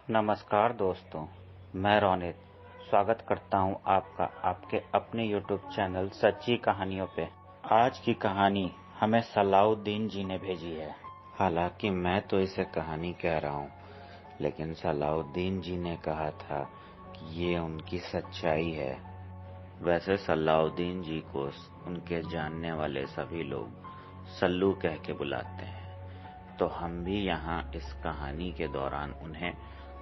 नमस्कार दोस्तों, मैं रोनित स्वागत करता हूं आपका आपके अपने YouTube चैनल सच्ची कहानियों पे। आज की कहानी हमें सलाउद्दीन जी ने भेजी है। हालांकि मैं तो इसे कहानी कह रहा हूं, लेकिन सलाउद्दीन जी ने कहा था कि ये उनकी सच्चाई है। वैसे सलाउद्दीन जी को उनके जानने वाले सभी लोग सल्लू कह के बुलाते हैं, तो हम भी यहाँ इस कहानी के दौरान उन्हें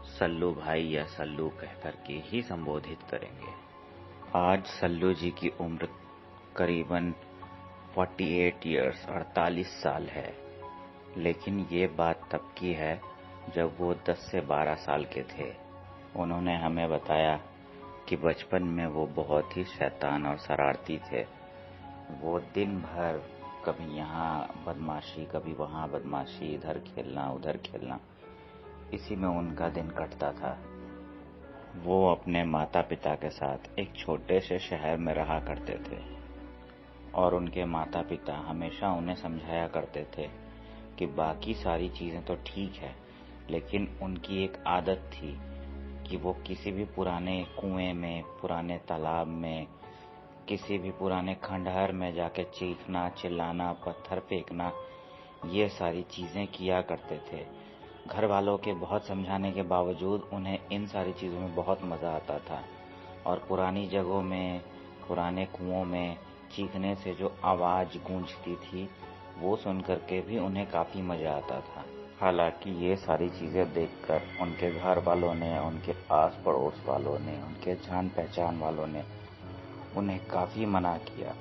सल्लू भाई या सल्लू कहकर के ही संबोधित करेंगे। आज सल्लू जी की उम्र करीबन 48 ईयर्स 48 साल है, लेकिन ये बात तब की है जब वो 10 से 12 साल के थे। उन्होंने हमें बताया कि बचपन में वो बहुत ही शैतान और शरारती थे। वो दिन भर कभी यहाँ बदमाशी, कभी वहाँ बदमाशी, इधर खेलना उधर खेलना, इसी में उनका दिन कटता था। वो अपने माता पिता के साथ एक छोटे से शहर में रहा करते थे और उनके माता पिता हमेशा उन्हें समझाया करते थे कि बाकी सारी चीज़ें तो ठीक है, लेकिन उनकी एक आदत थी कि वो किसी भी पुराने कुएं में, पुराने तालाब में, किसी भी पुराने खंडहर में जाके चीखना, चिल्लाना, पत्थर फेंकना, ये सारी चीज़ें किया करते थे। घर वालों के बहुत समझाने के बावजूद उन्हें इन सारी चीज़ों में बहुत मज़ा आता था और पुरानी जगहों में, पुराने कुओं में चीखने से जो आवाज़ गूंजती थी, वो सुन कर के भी उन्हें काफ़ी मज़ा आता था। हालांकि ये सारी चीज़ें देखकर उनके घर वालों ने, उनके आस पड़ोस वालों ने, उनके जान पहचान वालों ने उन्हें काफ़ी मना किया,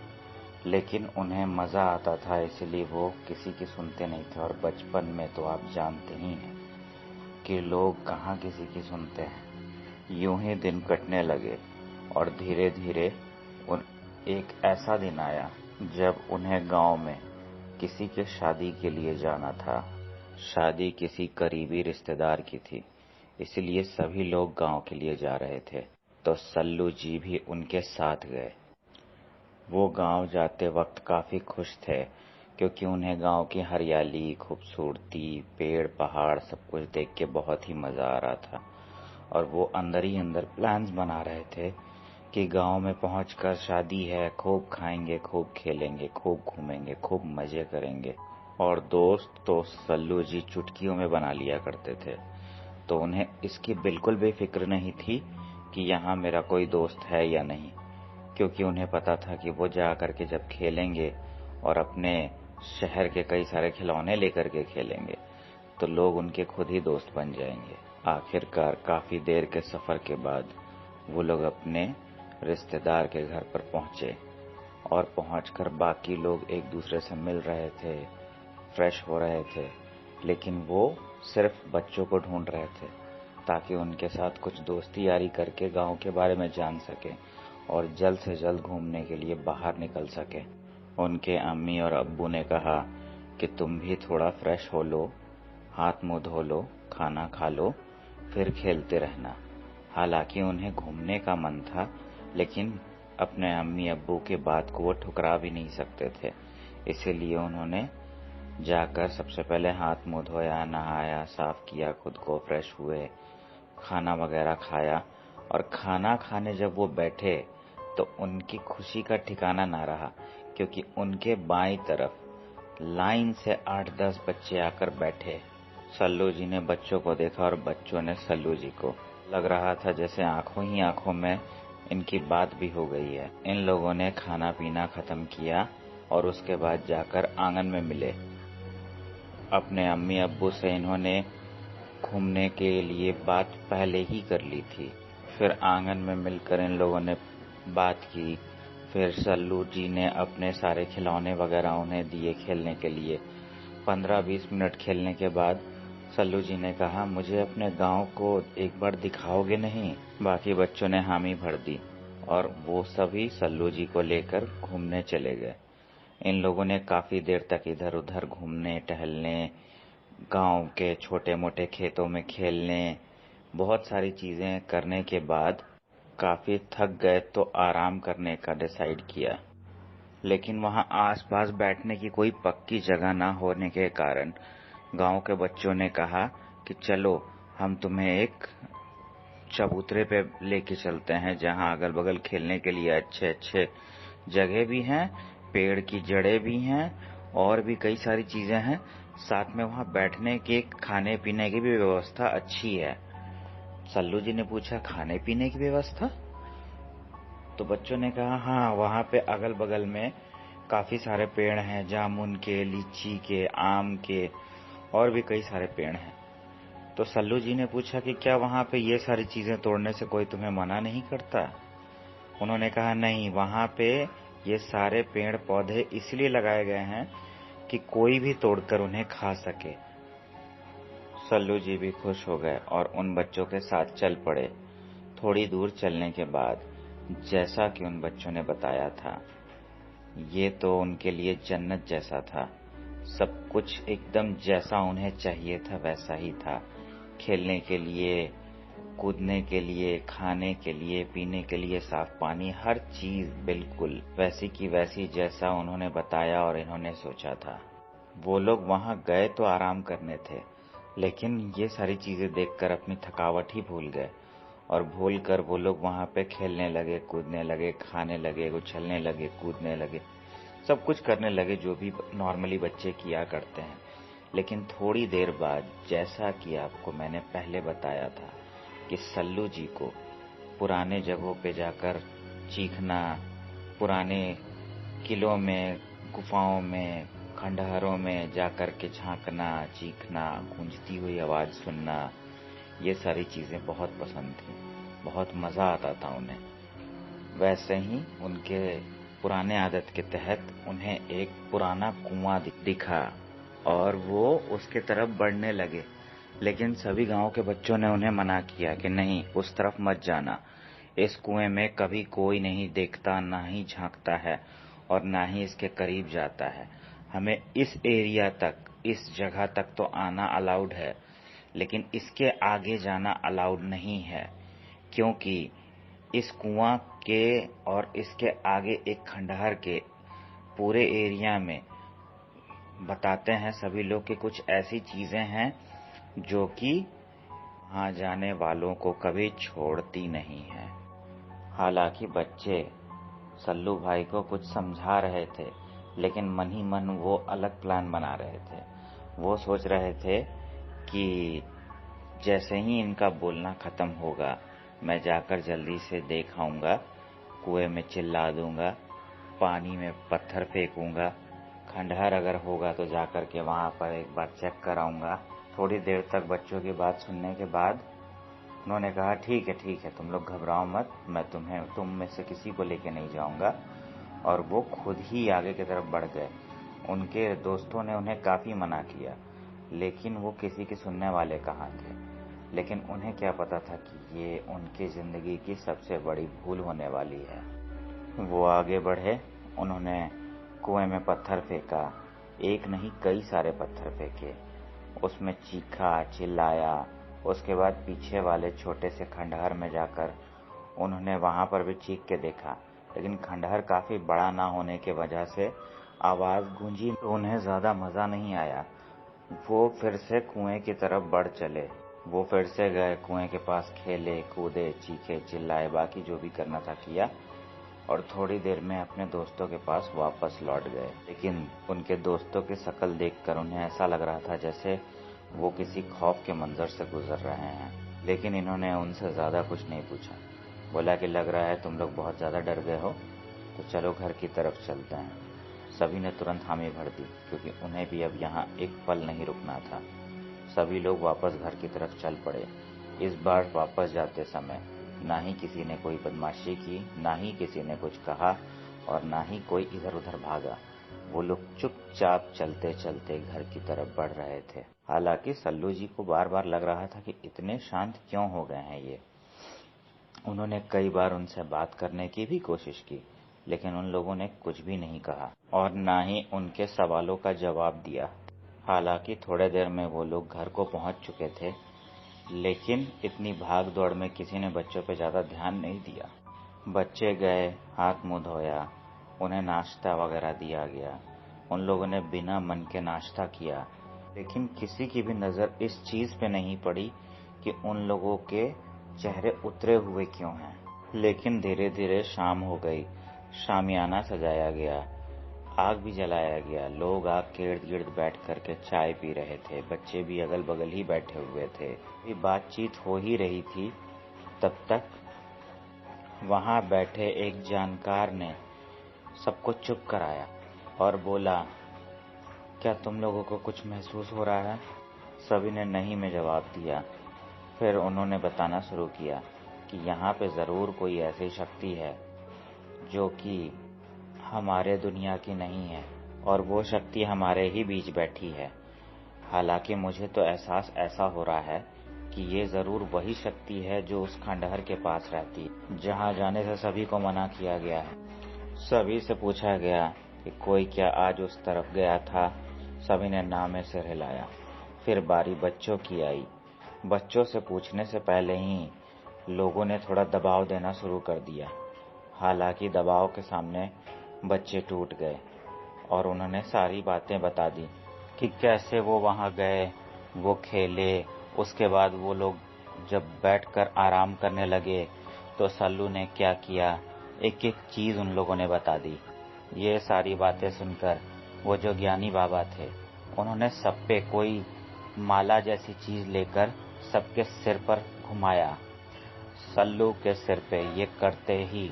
लेकिन उन्हें मज़ा आता था, इसलिए वो किसी की सुनते नहीं थे। और बचपन में तो आप जानते ही हैं कि लोग कहाँ किसी की सुनते हैं। यूं ही दिन कटने लगे और धीरे धीरे एक ऐसा दिन आया जब उन्हें गांव में किसी के शादी के लिए जाना था। शादी किसी करीबी रिश्तेदार की थी, इसलिए सभी लोग गांव के लिए जा रहे थे, तो सल्लू जी भी उनके साथ गए। वो गांव जाते वक्त काफ़ी खुश थे, क्योंकि उन्हें गांव की हरियाली, खूबसूरती, पेड़ पहाड़ सब कुछ देख के बहुत ही मज़ा आ रहा था। और वो अंदर ही अंदर प्लान्स बना रहे थे कि गांव में पहुंचकर शादी है, खूब खाएंगे, खूब खेलेंगे, खूब घूमेंगे, खूब मज़े करेंगे। और दोस्त तो सल्लू जी चुटकियों में बना लिया करते थे, तो उन्हें इसकी बिल्कुल भी फिक्र नहीं थी कि यहाँ मेरा कोई दोस्त है या नहीं, क्योंकि उन्हें पता था कि वो जा करके जब खेलेंगे और अपने शहर के कई सारे खिलौने लेकर के खेलेंगे, तो लोग उनके खुद ही दोस्त बन जाएंगे। आखिरकार काफ़ी देर के सफ़र के बाद वो लोग अपने रिश्तेदार के घर पर पहुंचे और पहुंचकर बाकी लोग एक दूसरे से मिल रहे थे, फ्रेश हो रहे थे, लेकिन वो सिर्फ बच्चों को ढूंढ रहे थे ताकि उनके साथ कुछ दोस्ती यारी करके गांव के बारे में जान सके और जल्द से जल्द घूमने के लिए बाहर निकल सके। उनके अम्मी और अब्बू ने कहा कि तुम भी थोड़ा फ्रेश हो लो, हाथ मुंह धो लो, खाना खा लो, फिर खेलते रहना। हालांकि उन्हें घूमने का मन था, लेकिन अपने अम्मी अब्बू के बात को वो ठुकरा भी नहीं सकते थे, इसीलिए उन्होंने जाकर सबसे पहले हाथ मुंह धोया, नहाया, साफ किया खुद को, फ्रेश हुए, खाना वगैरह खाया। और खाना खाने जब वो बैठे तो उनकी खुशी का ठिकाना ना रहा, क्योंकि उनके बाईं तरफ लाइन से 8-10 बच्चे आकर बैठे। सल्लू जी ने बच्चों को देखा और बच्चों ने सल्लू जी को। लग रहा था जैसे आंखों ही आंखों में इनकी बात भी हो गई है। इन लोगों ने खाना पीना खत्म किया और उसके बाद जाकर आंगन में मिले। अपने अम्मी अब्बू से इन्होंने घूमने के लिए बात पहले ही कर ली थी। फिर आंगन में मिलकर इन लोगों ने बात की। फिर सल्लू जी ने अपने सारे खिलौने वगैरह उन्हें दिए खेलने के लिए। 15-20 मिनट खेलने के बाद सल्लू जी ने कहा, मुझे अपने गांव को एक बार दिखाओगे नहीं? बाकी बच्चों ने हामी भर दी और वो सभी सल्लू जी को लेकर घूमने चले गए। इन लोगों ने काफी देर तक इधर उधर घूमने टहलने, गांव के छोटे मोटे खेतों में खेलने, बहुत सारी चीजें करने के बाद काफी थक गए तो आराम करने का डिसाइड किया। लेकिन वहां आसपास बैठने की कोई पक्की जगह ना होने के कारण गांव के बच्चों ने कहा कि चलो हम तुम्हें एक चबूतरे पे लेके चलते हैं जहां अगल बगल खेलने के लिए अच्छे अच्छे जगह भी हैं, पेड़ की जड़ें भी हैं और भी कई सारी चीजें हैं। साथ में वहां बैठने की, खाने पीने की भी व्यवस्था अच्छी है। सल्लू जी ने पूछा, खाने पीने की व्यवस्था? तो बच्चों ने कहा, हाँ, वहां पे अगल बगल में काफी सारे पेड़ हैं, जामुन के, लीची के, आम के और भी कई सारे पेड़ हैं। तो सल्लू जी ने पूछा कि क्या वहां पे ये सारी चीजें तोड़ने से कोई तुम्हें मना नहीं करता? उन्होंने कहा, नहीं, वहां पे ये सारे पेड़ पौधे इसलिए लगाए गए हैं कि कोई भी तोड़कर उन्हें खा सके। सल्लू जी भी खुश हो गए और उन बच्चों के साथ चल पड़े। थोड़ी दूर चलने के बाद, जैसा कि उन बच्चों ने बताया था, ये तो उनके लिए जन्नत जैसा था। सब कुछ एकदम जैसा उन्हें चाहिए था वैसा ही था। खेलने के लिए, कूदने के लिए, खाने के लिए, पीने के लिए साफ पानी, हर चीज बिल्कुल वैसी की वैसी जैसा उन्होंने बताया और इन्होंने सोचा था। वो लोग वहां गए तो आराम करने थे, लेकिन ये सारी चीजें देखकर अपनी थकावट ही भूल गए और भूल कर वो लोग वहां पे खेलने लगे, कूदने लगे, खाने लगे, उछलने लगे, कूदने लगे, सब कुछ करने लगे जो भी नॉर्मली बच्चे किया करते हैं। लेकिन थोड़ी देर बाद, जैसा कि आपको मैंने पहले बताया था कि सल्लू जी को पुराने जगहों पे जाकर चीखना, पुराने किलों में, गुफाओं में, खंडहरों में जाकर के झांकना, चीखना, गूंजती हुई आवाज सुनना, ये सारी चीजें बहुत पसंद थी। बहुत मजा आता था उन्हें। वैसे ही उनके पुराने आदत के तहत उन्हें एक पुराना कुआं दिखा और वो उसके तरफ बढ़ने लगे। लेकिन सभी गांव के बच्चों ने उन्हें मना किया कि नहीं, उस तरफ मत जाना। इस कुएं में कभी कोई नहीं देखता, ना ही झांकता है और ना ही इसके करीब जाता है। हमें इस एरिया तक, इस जगह तक तो आना अलाउड है, लेकिन इसके आगे जाना अलाउड नहीं है, क्योंकि इस कुआं के और इसके आगे एक खंडहर के पूरे एरिया में बताते हैं सभी लोग कि कुछ ऐसी चीजें हैं जो कि वहां जाने वालों को कभी छोड़ती नहीं है। हालांकि बच्चे सल्लू भाई को कुछ समझा रहे थे, लेकिन मन ही मन वो अलग प्लान बना रहे थे। वो सोच रहे थे कि जैसे ही इनका बोलना खत्म होगा, मैं जाकर जल्दी से देख आऊंगा, कुएं में चिल्ला दूंगा, पानी में पत्थर फेंकूंगा, खंडहर अगर होगा तो जाकर के वहां पर एक बार चेक कर आऊंगा। थोड़ी देर तक बच्चों की बात सुनने के बाद उन्होंने कहा, ठीक है, तुम लोग घबराओ मत, मैं तुम में से किसी को लेके नहीं जाऊंगा। और वो खुद ही आगे की तरफ बढ़ गए। उनके दोस्तों ने उन्हें काफी मना किया, लेकिन वो किसी के सुनने वाले कहाँ थे। लेकिन उन्हें क्या पता था कि ये उनकी जिंदगी की सबसे बड़ी भूल होने वाली है। वो आगे बढ़े, उन्होंने कुएं में पत्थर फेंका, एक नहीं कई सारे पत्थर फेंके, उसमें चीखा, चिल्लाया। उसके बाद पीछे वाले छोटे से खंडहर में जाकर उन्होंने वहां पर भी चीख के देखा, लेकिन खंडहर काफी बड़ा ना होने की वजह से आवाज गूंजी तो उन्हें ज्यादा मजा नहीं आया। वो फिर से कुएं की तरफ बढ़ चले। वो फिर से गए कुएं के पास, खेले, कूदे, चीखे, चिल्लाए, बाकी जो भी करना था किया और थोड़ी देर में अपने दोस्तों के पास वापस लौट गए। लेकिन उनके दोस्तों की शक्ल देखकर उन्हें ऐसा लग रहा था जैसे वो किसी खौफ के मंजर से गुजर रहे हैं। लेकिन इन्होंने उनसे ज्यादा कुछ नहीं पूछा। बोला कि लग रहा है तुम लोग बहुत ज्यादा डर गए हो, तो चलो घर की तरफ चलते हैं। सभी ने तुरंत हामी भर दी, क्योंकि उन्हें भी अब यहाँ एक पल नहीं रुकना था। सभी लोग वापस घर की तरफ चल पड़े। इस बार वापस जाते समय ना ही किसी ने कोई बदमाशी की, ना ही किसी ने कुछ कहा और ना ही कोई इधर उधर भागा। वो लोग चुपचाप चलते चलते घर की तरफ बढ़ रहे थे। हालांकि सल्लू जी को बार बार लग रहा था कि इतने शांत क्यों हो गए हैं ये। उन्होंने कई बार उनसे बात करने की भी कोशिश की, लेकिन उन लोगों ने कुछ भी नहीं कहा और ना ही उनके सवालों का जवाब दिया। हालांकि थोड़े देर में वो लोग घर को पहुंच चुके थे, लेकिन इतनी भाग दौड़ में किसी ने बच्चों पे ज्यादा ध्यान नहीं दिया। बच्चे गए, हाथ मुंह धोया, उन्हें नाश्ता वगैरह दिया गया। उन लोगों ने बिना मन के नाश्ता किया, लेकिन किसी की भी नजर इस चीज पे नहीं पड़ी कि उन लोगों के चेहरे उतरे हुए क्यों हैं। लेकिन धीरे धीरे शाम हो गई। शामियाना सजाया गया, आग भी जलाया गया। लोग आग के इर्द गिर्द बैठ करके चाय पी रहे थे। बच्चे भी अगल बगल ही बैठे हुए थे। अभी बातचीत हो ही रही थी, तब तक वहां बैठे एक जानकार ने सबको चुप कराया और बोला, क्या तुम लोगों को कुछ महसूस हो रहा है? सभी ने नहीं में जवाब दिया। फिर उन्होंने बताना शुरू किया कि यहाँ पे जरूर कोई ऐसी शक्ति है जो कि हमारे दुनिया की नहीं है और वो शक्ति हमारे ही बीच बैठी है। हालांकि मुझे तो एहसास ऐसा हो रहा है कि ये जरूर वही शक्ति है जो उस खंडहर के पास रहती है, जहाँ जाने से सभी को मना किया गया है। सभी से पूछा गया कि कोई क्या आज उस तरफ गया था। सभी ने नाम में सिर हिलाया। फिर बारी बच्चों की आई। बच्चों से पूछने से पहले ही लोगों ने थोड़ा दबाव देना शुरू कर दिया। हालांकि दबाव के सामने बच्चे टूट गए और उन्होंने सारी बातें बता दी कि कैसे वो वहां गए, वो खेले। उसके बाद वो लोग जब बैठकर आराम करने लगे तो सल्लू ने क्या किया, एक एक चीज उन लोगों ने बता दी। ये सारी बातें सुनकर वो जो ज्ञानी बाबा थे, उन्होंने सब पे कोई माला जैसी चीज लेकर सबके सिर पर घुमाया। सल्लू के सिर पे ये करते ही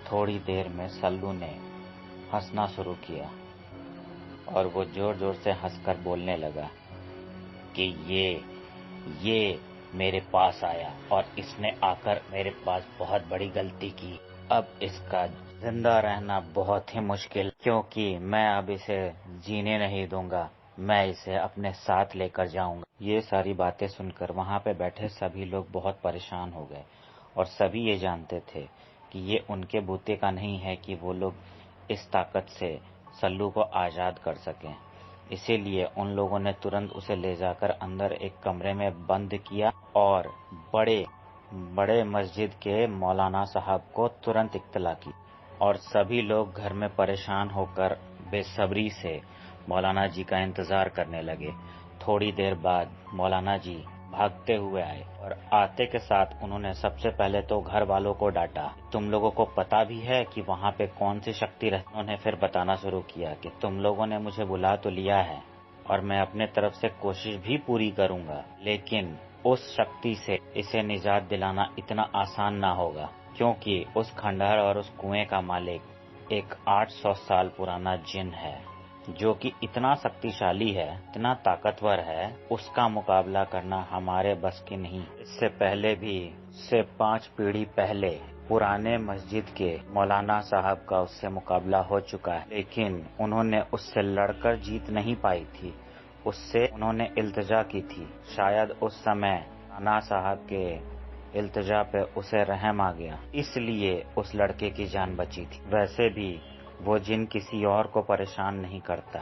थोड़ी देर में सल्लू ने हंसना शुरू किया और वो जोर जोर से हंसकर बोलने लगा कि ये मेरे पास आया और इसने आकर मेरे पास बहुत बड़ी गलती की। अब इसका जिंदा रहना बहुत ही मुश्किल, क्योंकि मैं अब इसे जीने नहीं दूंगा। मैं इसे अपने साथ लेकर जाऊंगा। ये सारी बातें सुनकर वहां पे बैठे सभी लोग बहुत परेशान हो गए और सभी ये जानते थे कि ये उनके बूते का नहीं है कि वो लोग इस ताकत से सल्लू को आजाद कर सकें। इसीलिए उन लोगों ने तुरंत उसे ले जाकर अंदर एक कमरे में बंद किया और बड़े मस्जिद के मौलाना साहब को तुरंत इत्तला की और सभी लोग घर में परेशान होकर बेसब्री से मौलाना जी का इंतजार करने लगे। थोड़ी देर बाद मौलाना जी भागते हुए आए और आते के साथ उन्होंने सबसे पहले तो घर वालों को डांटा। तुम लोगों को पता भी है कि वहाँ पे कौन सी शक्ति रहती? उन्होंने फिर बताना शुरू किया कि तुम लोगों ने मुझे बुला तो लिया है और मैं अपने तरफ से कोशिश भी पूरी करूंगा, लेकिन उस शक्ति से इसे निजात दिलाना इतना आसान ना होगा, क्योंकि उस खंडहर और उस कुएं का मालिक एक 800 साल पुराना जिन है जो कि इतना शक्तिशाली है, इतना ताकतवर है, उसका मुकाबला करना हमारे बस की नहीं। इससे पहले भी 5 पीढ़ी पहले पुराने मस्जिद के मौलाना साहब का उससे मुकाबला हो चुका है, लेकिन उन्होंने उससे लड़कर जीत नहीं पाई थी। उससे उन्होंने इल्तिजा की थी। शायद उस समय मौलाना साहब के इल्तिजा पे उसे रहम आ गया, इसलिए उस लड़के की जान बची थी। वैसे भी वो जिन किसी और को परेशान नहीं करता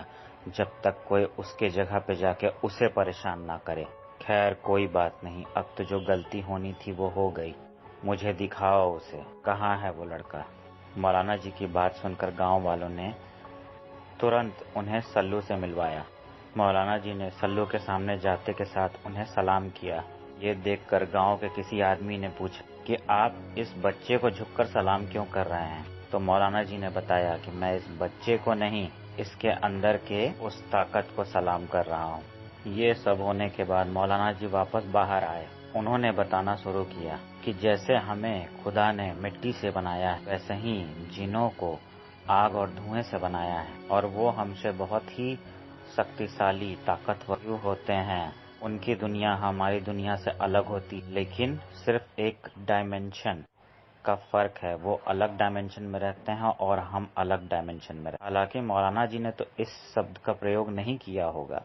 जब तक कोई उसके जगह पे जाके उसे परेशान ना करे। खैर कोई बात नहीं, अब तो जो गलती होनी थी वो हो गई। मुझे दिखाओ उसे, कहाँ है वो लड़का? मौलाना जी की बात सुनकर गांव वालों ने तुरंत उन्हें सल्लू से मिलवाया। मौलाना जी ने सल्लू के सामने जाते के साथ उन्हें सलाम किया। ये देखकर गांव के किसी आदमी ने पूछा कि आप इस बच्चे को झुककर सलाम क्यों कर रहे हैं? तो मौलाना जी ने बताया कि मैं इस बच्चे को नहीं, इसके अंदर के उस ताकत को सलाम कर रहा हूँ। ये सब होने के बाद मौलाना जी वापस बाहर आए। उन्होंने बताना शुरू किया कि जैसे हमें खुदा ने मिट्टी से बनाया है, वैसे ही जिनों को आग और धुएं से बनाया है और वो हमसे बहुत ही शक्तिशाली ताकतवर होते हैं। उनकी दुनिया हमारी दुनिया से अलग होती, लेकिन सिर्फ एक डायमेंशन का फर्क है। वो अलग डायमेंशन में रहते हैं और हम अलग डायमेंशन में। हालांकि मौलाना जी ने तो इस शब्द का प्रयोग नहीं किया होगा,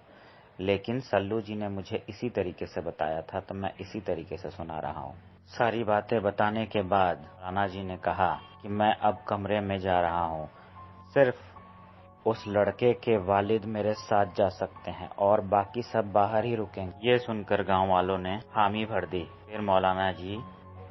लेकिन सल्लू जी ने मुझे इसी तरीके से बताया था, तो मैं इसी तरीके से सुना रहा हूँ। सारी बातें बताने के बाद मौलाना जी ने कहा कि मैं अब कमरे में जा रहा हूँ, सिर्फ उस लड़के के वालिद मेरे साथ जा सकते हैं और बाकी सब बाहर ही रुकेंगे। ये सुनकर गांव वालों ने हामी भर दी। फिर मौलाना जी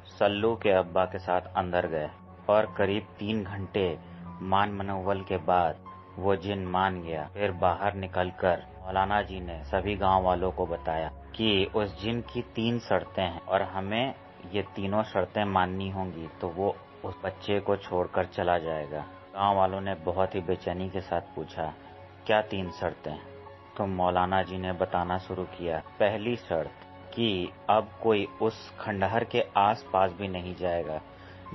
सल्लू के अब्बा के साथ अंदर गए और करीब 3 घंटे मान मनौवल के बाद वो जिन मान गया। फिर बाहर निकलकर मौलाना जी ने सभी गांव वालों को बताया कि उस जिन की 3 शर्तें हैं और हमें ये तीनों शर्तें माननी होंगी तो वो उस बच्चे को छोड़कर चला जाएगा। गांव वालों ने बहुत ही बेचैनी के साथ पूछा, क्या 3 शर्तें? तो मौलाना जी ने बताना शुरू किया। पहली शर्त कि अब कोई उस खंडहर के आस-पास भी नहीं जाएगा।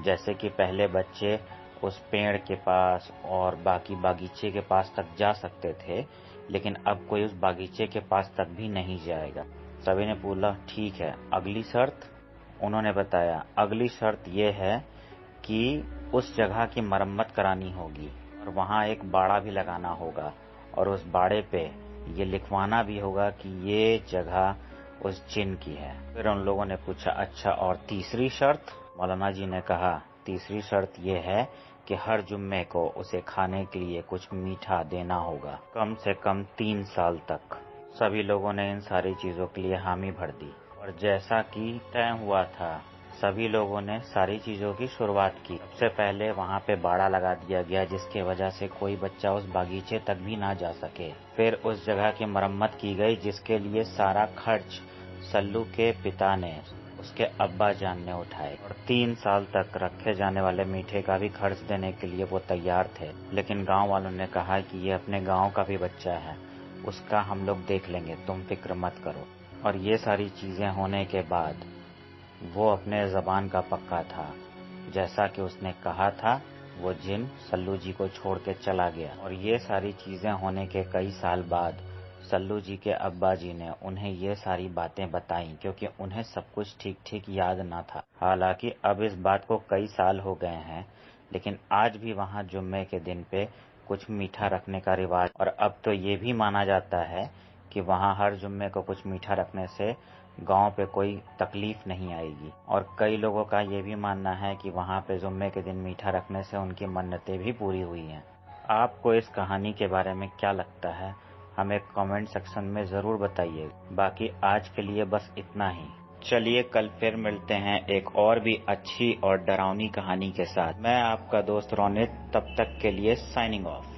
जैसे कि पहले बच्चे उस पेड़ के पास और बाकी बागीचे के पास तक जा सकते थे, लेकिन अब कोई उस बागीचे के पास तक भी नहीं जाएगा। सभी ने बोला, ठीक है। अगली शर्त? उन्होंने बताया, अगली शर्त यह है कि उस जगह की मरम्मत करानी होगी और वहाँ एक बाड़ा भी लगाना होगा और उस बाड़े पे ये लिखवाना भी होगा कि ये जगह उस जिन की है। फिर उन लोगों ने पूछा, अच्छा और तीसरी शर्त? मौलाना जी ने कहा, तीसरी शर्त ये है कि हर जुम्मे को उसे खाने के लिए कुछ मीठा देना होगा, कम से कम 3 साल तक। सभी लोगों ने इन सारी चीजों के लिए हामी भर दी और जैसा कि तय हुआ था, सभी लोगों ने सारी चीजों की शुरुआत की। सबसे पहले वहाँ पे बाड़ा लगा दिया गया जिसकी वजह से कोई बच्चा उस बागीचे तक भी ना जा सके। फिर उस जगह की मरम्मत की गई जिसके लिए सारा खर्च सल्लू के पिता ने, उसके अब्बा जान ने उठाए और 3 साल तक रखे जाने वाले मीठे का भी खर्च देने के लिए वो तैयार थे। लेकिन गांव वालों ने कहा कि ये अपने गांव का भी बच्चा है, उसका हम लोग देख लेंगे, तुम फिक्र मत करो। और ये सारी चीजें होने के बाद वो अपने ज़बान का पक्का था। जैसा कि उसने कहा था, वो जिन सल्लू जी को छोड़ के चला गया। और ये सारी चीजें होने के कई साल बाद सल्लू जी के अब्बा जी ने उन्हें ये सारी बातें बताई, क्योंकि उन्हें सब कुछ ठीक-ठीक याद न था। हालांकि अब इस बात को कई साल हो गए हैं, लेकिन आज भी वहाँ जुम्मे के दिन पे कुछ मीठा रखने का रिवाज। और अब तो ये भी माना जाता है कि वहाँ हर जुम्मे को कुछ मीठा रखने से गांव पे कोई तकलीफ नहीं आएगी। और कई लोगों का ये भी मानना है कि वहाँ पे जुम्मे के दिन मीठा रखने से उनकी मन्नतें भी पूरी हुई हैं। आपको इस कहानी के बारे में क्या लगता है, हमें कमेंट सेक्शन में जरूर बताइए। बाकी आज के लिए बस इतना ही। चलिए कल फिर मिलते हैं एक और भी अच्छी और डरावनी कहानी के साथ। मैं आपका दोस्त रोनित, तब तक के लिए साइनिंग ऑफ।